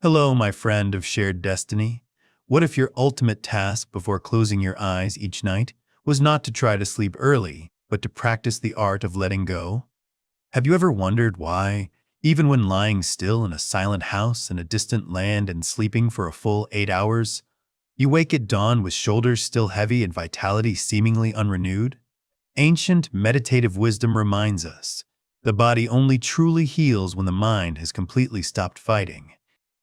Hello, my friend of shared destiny. What if your ultimate task before closing your eyes each night was not to try to sleep early, but to practice the art of letting go? Have you ever wondered why, even when lying still in a silent house in a distant land and sleeping for a full 8 hours, you wake at dawn with shoulders still heavy and vitality seemingly unrenewed? Ancient meditative wisdom reminds us the body only truly heals when the mind has completely stopped fighting.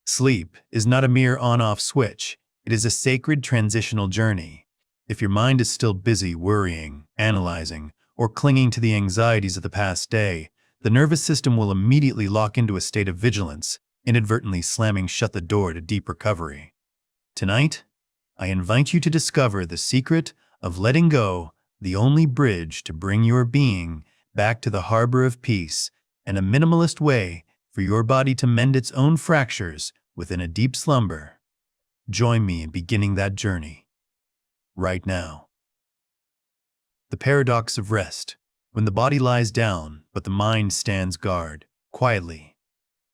Sleep is not a mere on-off switch. It is a sacred transitional journey. If your mind is still busy worrying, analyzing, or clinging to the anxieties of the past day, the nervous system will immediately lock into a state of vigilance, inadvertently slamming shut the door to deep recovery. Tonight, I invite you to discover the secret of letting go, the only bridge to bring your being back to the harbor of peace, and a minimalist way for your body to mend its own fractures within a deep slumber. Join me in beginning that journey right now. The paradox of rest, when the body lies down but the mind stands guard, quietly.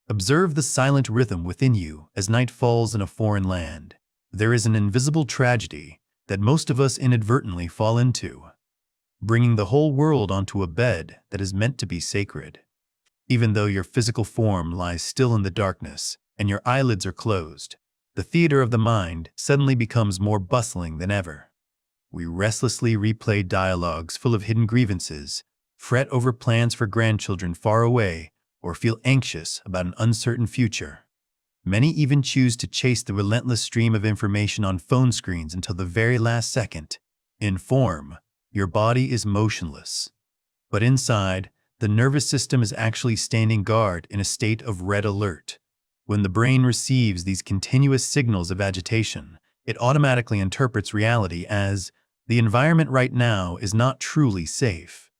Observe the silent rhythm within you as night falls in a foreign land. There is an invisible tragedy that most of us inadvertently fall into, bringing the whole world onto a bed that is meant to be sacred. Even though your physical form lies still in the darkness and your eyelids are closed, the theater of the mind suddenly becomes more bustling than ever. We restlessly replay dialogues full of hidden grievances, fret over plans for grandchildren far away, or feel anxious about an uncertain future. Many even choose to chase the relentless stream of information on phone screens until the very last second. In form, your body is motionless, but inside, the nervous system is actually standing guard in a state of red alert. When the brain receives these continuous signals of agitation, it automatically interprets reality as the environment right now is not truly safe.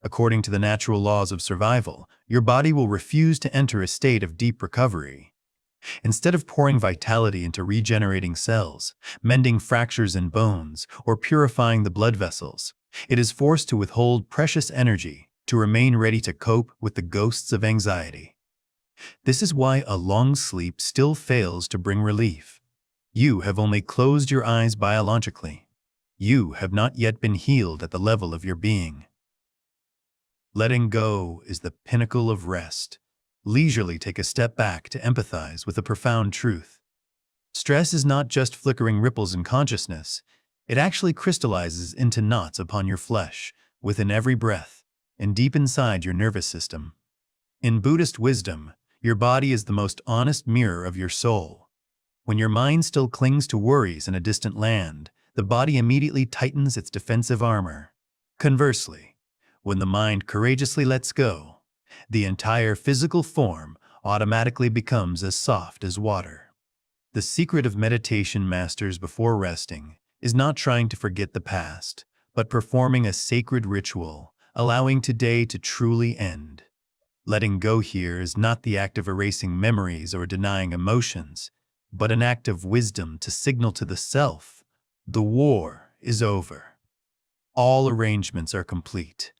According to the natural laws of survival, your body will refuse to enter a state of deep recovery. Instead of pouring vitality into regenerating cells, mending fractures in bones, or purifying the blood vessels, it is forced to withhold precious energy to remain ready to cope with the ghosts of anxiety. This is why a long sleep still fails to bring relief. You have only closed your eyes biologically. You have not yet been healed at the level of your being. Letting go is the pinnacle of rest. Leisurely take a step back to empathize with a profound truth. Stress is not just flickering ripples in consciousness. It actually crystallizes into knots upon your flesh, within every breath, and deep inside your nervous system. In Buddhist wisdom, your body is the most honest mirror of your soul. When your mind still clings to worries in a distant land, the body immediately tightens its defensive armor. Conversely, when the mind courageously lets go, the entire physical form automatically becomes as soft as water. The secret of meditation masters before resting is not trying to forget the past, but performing a sacred ritual, allowing today to truly end. Letting go here is not the act of erasing memories or denying emotions, but an act of wisdom to signal to the self, the war is over. All arrangements are complete.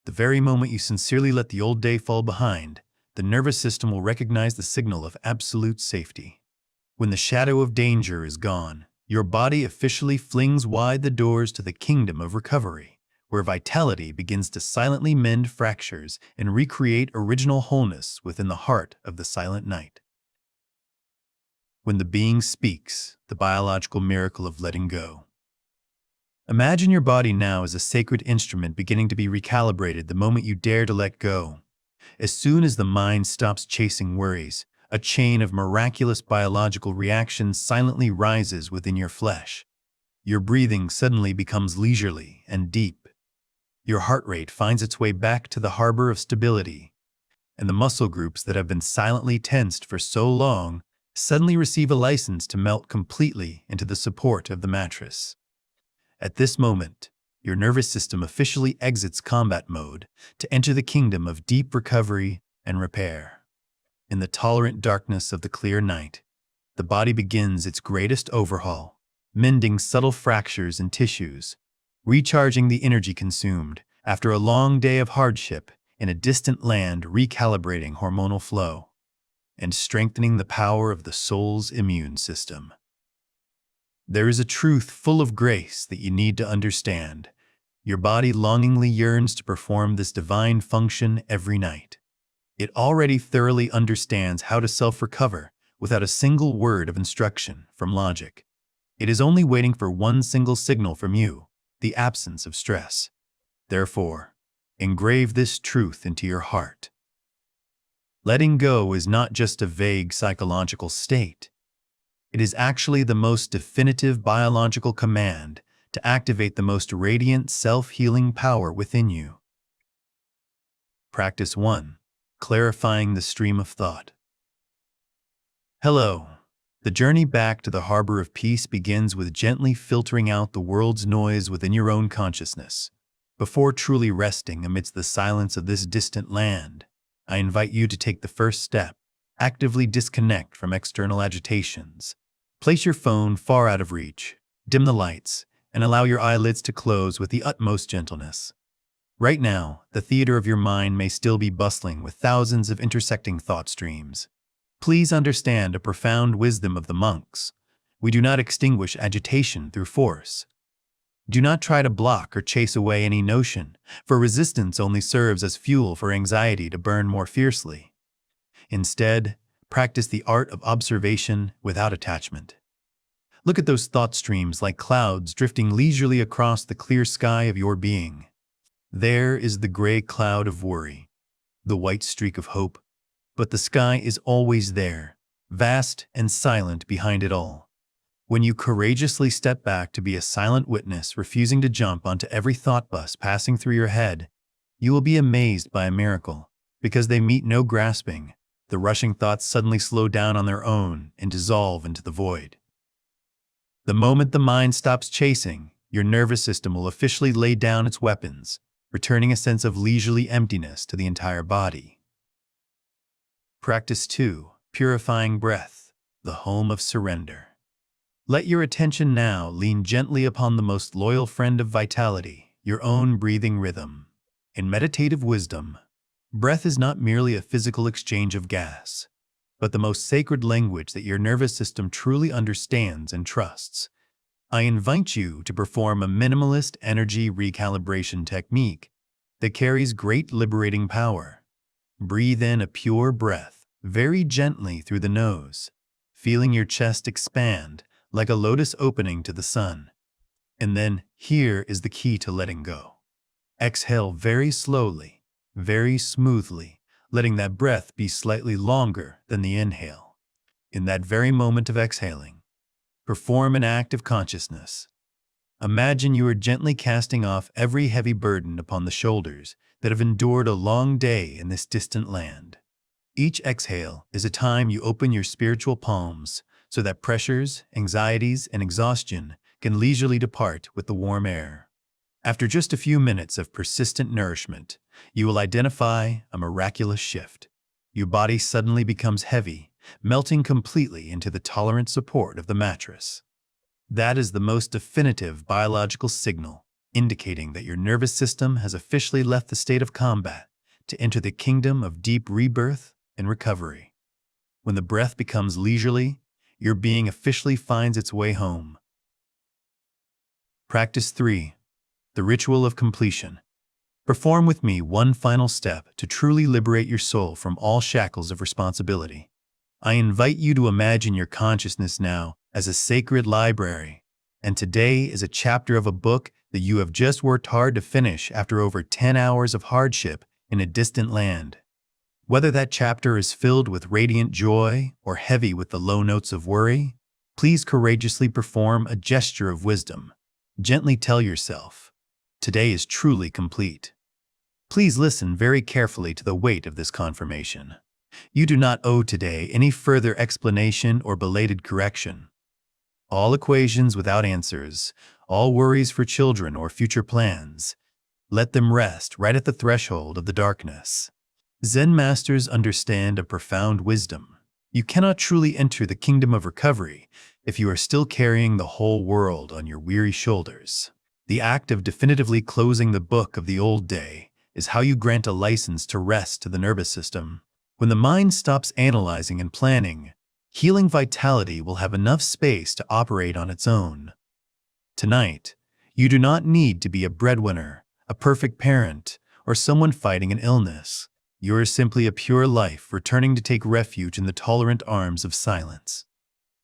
The very moment you sincerely let the old day fall behind, the nervous system will recognize the signal of absolute safety. When the shadow of danger is gone, your body officially flings wide the doors to the kingdom of recovery, where vitality begins to silently mend fractures and recreate original wholeness within the heart of the silent night. When the being speaks, the biological miracle of letting go. Imagine your body now as a sacred instrument beginning to be recalibrated the moment you dare to let go. As soon as the mind stops chasing worries, a chain of miraculous biological reactions silently rises within your flesh. Your breathing suddenly becomes leisurely and deep. Your heart rate finds its way back to the harbor of stability, and the muscle groups that have been silently tensed for so long suddenly receive a license to melt completely into the support of the mattress. At this moment, your nervous system officially exits combat mode to enter the kingdom of deep recovery and repair. In the tolerant darkness of the clear night, the body begins its greatest overhaul, mending subtle fractures in tissues, recharging the energy consumed after a long day of hardship in a distant land, recalibrating hormonal flow. and strengthening the power of the soul's immune system. There is a truth full of grace that you need to understand. Your body longingly yearns to perform this divine function every night. It already thoroughly understands how to self-recover without a single word of instruction from logic. It is only waiting for one single signal from you, the absence of stress. Therefore, engrave this truth into your heart. Letting go is not just a vague psychological state. It is actually the most definitive biological command to activate the most radiant self-healing power within you. Practice 1. Clarifying the stream of thought. Hello. The journey back to the harbor of peace begins with gently filtering out the world's noise within your own consciousness. Before truly resting amidst the silence of this distant land, I invite you to take the first step. Actively disconnect from external agitations. Place your phone far out of reach, dim the lights, and allow your eyelids to close with the utmost gentleness. Right now, the theater of your mind may still be bustling with thousands of intersecting thought streams. Please understand a profound wisdom of the monks. We do not extinguish agitation through force. Do not try to block or chase away any notion, for resistance only serves as fuel for anxiety to burn more fiercely. Instead, practice the art of observation without attachment. Look at those thought streams like clouds drifting leisurely across the clear sky of your being. There is the gray cloud of worry, the white streak of hope, but the sky is always there, vast and silent behind it all. When you courageously step back to be a silent witness, refusing to jump onto every thought bus passing through your head, you will be amazed by a miracle. Because they meet no grasping, the rushing thoughts suddenly slow down on their own and dissolve into the void. The moment the mind stops chasing, your nervous system will officially lay down its weapons, returning a sense of leisurely emptiness to the entire body. Practice 2. Purifying breath, the home of surrender. Let your attention now lean gently upon the most loyal friend of vitality, your own breathing rhythm. In meditative wisdom, breath is not merely a physical exchange of gas, but the most sacred language that your nervous system truly understands and trusts. I invite you to perform a minimalist energy recalibration technique that carries great liberating power. Breathe in a pure breath, very gently through the nose, feeling your chest expand like a lotus opening to the sun. And then, here is the key to letting go. Exhale very slowly, very smoothly, letting that breath be slightly longer than the inhale. In that very moment of exhaling, perform an act of consciousness. Imagine you are gently casting off every heavy burden upon the shoulders that have endured a long day in this distant land. Each exhale is a time you open your spiritual palms so that pressures, anxieties, and exhaustion can leisurely depart with the warm air. After just a few minutes of persistent nourishment, you will identify a miraculous shift. Your body suddenly becomes heavy, melting completely into the tolerant support of the mattress. That is the most definitive biological signal, indicating that your nervous system has officially left the state of combat to enter the kingdom of deep rebirth and recovery. When the breath becomes leisurely, your being officially finds its way home. Practice 3. The ritual of completion. Perform with me one final step to truly liberate your soul from all shackles of responsibility. I invite you to imagine your consciousness now as a sacred library, and today is a chapter of a book that you have just worked hard to finish after over 10 hours of hardship in a distant land. Whether that chapter is filled with radiant joy or heavy with the low notes of worry, please courageously perform a gesture of wisdom. Gently tell yourself, today is truly complete. Please listen very carefully to the weight of this confirmation. You do not owe today any further explanation or belated correction. All equations without answers, all worries for children or future plans, let them rest right at the threshold of the darkness. Zen masters understand a profound wisdom. You cannot truly enter the kingdom of recovery if you are still carrying the whole world on your weary shoulders. The act of definitively closing the book of the old day is how you grant a license to rest to the nervous system. When the mind stops analyzing and planning, healing vitality will have enough space to operate on its own. Tonight, you do not need to be a breadwinner, a perfect parent, or someone fighting an illness. You are simply a pure life returning to take refuge in the tolerant arms of silence.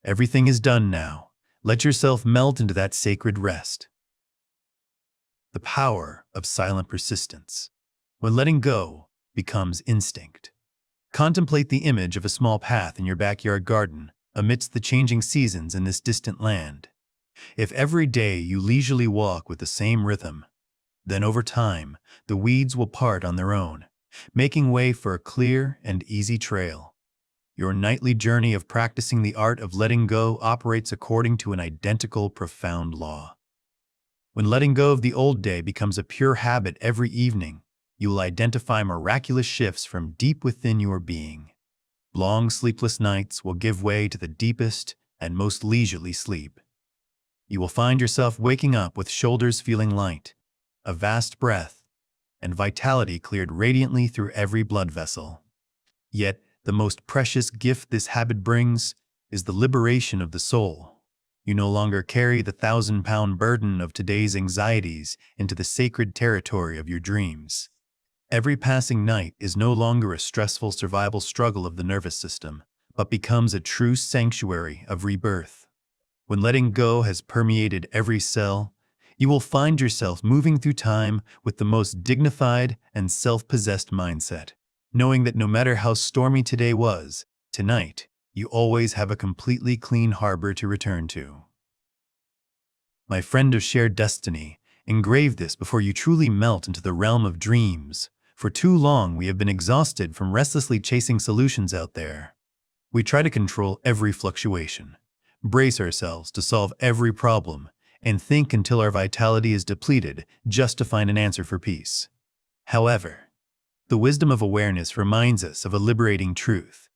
Everything is done now. Let yourself melt into that sacred rest. The power of silent persistence. When letting go becomes instinct. Contemplate the image of a small path in your backyard garden amidst the changing seasons in this distant land. If every day you leisurely walk with the same rhythm, then over time, the weeds will part on their own, making way for a clear and easy trail. Your nightly journey of practicing the art of letting go operates according to an identical profound law. When letting go of the old day becomes a pure habit every evening, you will identify miraculous shifts from deep within your being. Long sleepless nights will give way to the deepest and most leisurely sleep. You will find yourself waking up with shoulders feeling light, a vast breath, and vitality cleared radiantly through every blood vessel. Yet, the most precious gift this habit brings is the liberation of the soul. You no longer carry the 1,000-pound burden of today's anxieties into the sacred territory of your dreams. Every passing night is no longer a stressful survival struggle of the nervous system, but becomes a true sanctuary of rebirth. When letting go has permeated every cell, you will find yourself moving through time with the most dignified and self-possessed mindset, knowing that no matter how stormy today was, tonight, you always have a completely clean harbor to return to. My friend of shared destiny, engrave this before you truly melt into the realm of dreams. For too long, we have been exhausted from restlessly chasing solutions out there. We try to control every fluctuation, brace ourselves to solve every problem, and think until our vitality is depleted just to find an answer for peace. However, the wisdom of awareness reminds us of a liberating truth.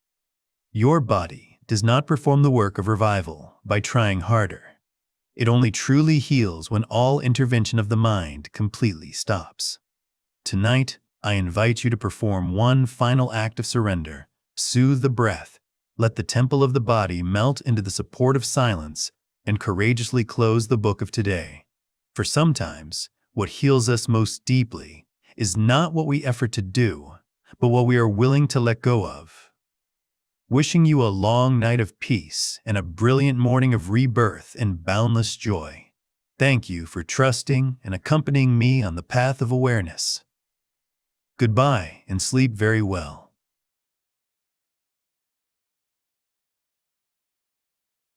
Your body does not perform the work of revival by trying harder. It only truly heals when all intervention of the mind completely stops. Tonight, I invite you to perform one final act of surrender. Soothe the breath, let the temple of the body melt into the support of silence, and courageously close the book of today. For sometimes, what heals us most deeply is not what we effort to do, but what we are willing to let go of. Wishing you a long night of peace and a brilliant morning of rebirth and boundless joy. Thank you for trusting and accompanying me on the path of awareness. Goodbye and sleep very well.